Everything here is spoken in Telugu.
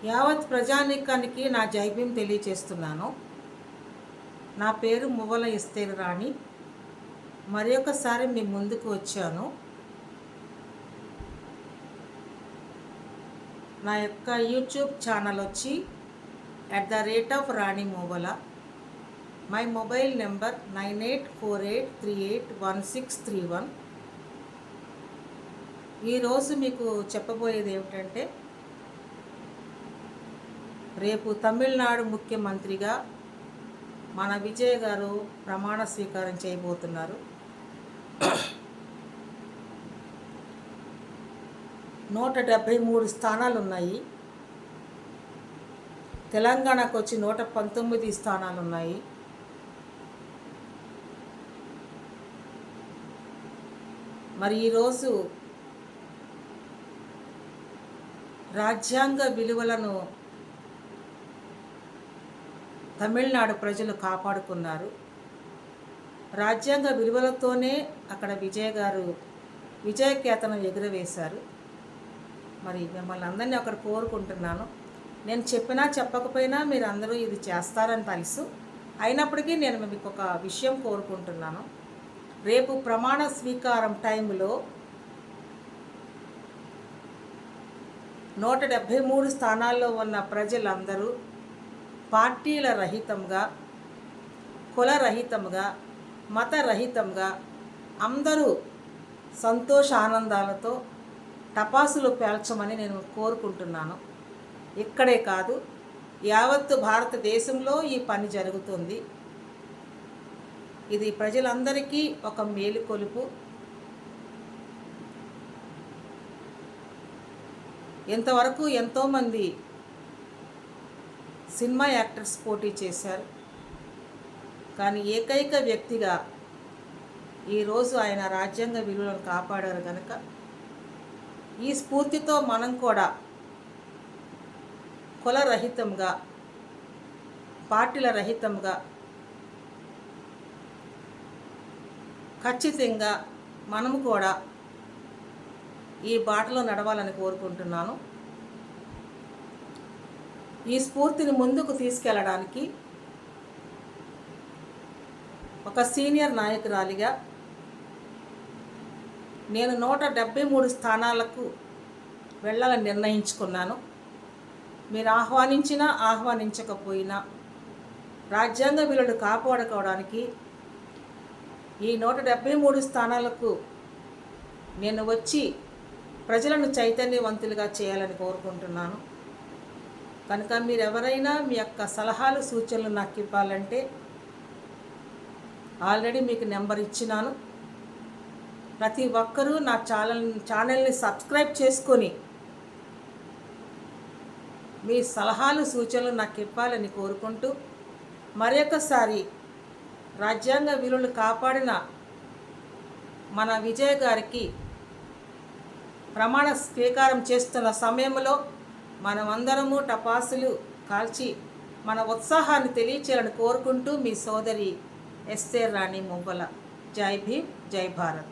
యావత్ ప్రజానీకానికి నా జైభీం తెలియచేస్తున్నాను. నా పేరు మువ్వల ఎస్తేరు రాణి. మరి ఒకసారి మీ ముందుకు వచ్చాను. నా యొక్క యూట్యూబ్ ఛానల్ వచ్చి @Rani Muvvala. My mobile number 9848381631. ఈరోజు మీకు చెప్పబోయేది ఏమిటంటే, రేపు తమిళనాడు ముఖ్యమంత్రిగా మన విజయ్ గారు ప్రమాణ స్వీకారం చేయబోతున్నారు. 173 స్థానాలు ఉన్నాయి. తెలంగాణకు వచ్చి 119 స్థానాలు ఉన్నాయి. మరి ఈరోజు రాజ్యాంగ విలువలను తమిళనాడు ప్రజలు కాపాడుకున్నారు. రాజ్యాంగ విలువలతోనే అక్కడ విజయ్ గారు విజయకేతనం ఎగురవేశారు. మరి మిమ్మల్ని అందరినీ అక్కడ కోరుకుంటున్నాను. నేను చెప్పినా చెప్పకపోయినా మీరు అందరూ ఇది చేస్తారని తెలుసు. అయినప్పటికీ నేను మీకు ఒక విషయం కోరుకుంటున్నాను. రేపు ప్రమాణ స్వీకారం టైంలో 173 స్థానాల్లో ఉన్న ప్రజలందరూ పార్టీల రహితంగా, కులరహితంగా, మతరహితంగా అందరూ సంతోష ఆనందాలతో టపాసులు పేల్చమని నేను కోరుకుంటున్నాను. ఇక్కడే కాదు, యావత్తు భారతదేశంలో ఈ పని జరుగుతుంది. ఇది ప్రజలందరికీ ఒక మేలుకొలుపు. ఇంతవరకు ఎంతోమంది సినిమా యాక్టర్స్ పోటీ చేశారు. కానీ ఏకైక వ్యక్తిగా ఈరోజు ఆయన రాజ్యాంగ విలువలను కాపాడారు కనుక ఈ స్ఫూర్తితో మనం కూడా కులరహితంగా, పార్టీల రహితంగా ఖచ్చితంగా మనము కూడా ఈ బాటలో నడవాలని కోరుకుంటున్నాను. ఈ స్ఫూర్తిని ముందుకు తీసుకెళ్ళడానికి ఒక సీనియర్ నాయకురాలిగా నేను 173 స్థానాలకు వెళ్ళాలని నిర్ణయించుకున్నాను. మీరు ఆహ్వానించినా ఆహ్వానించకపోయినా రాజ్యాంగ విలువలు కాపాడుకోవడానికి ఈ 173 స్థానాలకు నేను వచ్చి ప్రజలను చైతన్యవంతులుగా చేయాలని కోరుకుంటున్నాను. కనుక మీరు ఎవరైనా మీ యొక్క సలహాలు సూచనలు నాకు ఇవ్వాలంటే ఆల్రెడీ మీకు నెంబర్ ఇచ్చినాను. ప్రతి ఒక్కరూ నా ఛానల్ని సబ్స్క్రైబ్ చేసుకొని మీ సలహాలు సూచనలు నాకు ఇవ్వాలని కోరుకుంటూ, మరొకసారి రాజ్యాంగ విలువలు కాపాడిన మన విజయ్ గారికి ప్రమాణ స్వీకారం చేస్తున్న సమయంలో మనమందరము టపాసులు కాల్చి మన ఉత్సాహాన్ని తెలియచేయాలని కోరుకుంటూ, మీ సోదరి ఎస్తేరు రాణి మువ్వల. జై భీమ్, జై భారత్.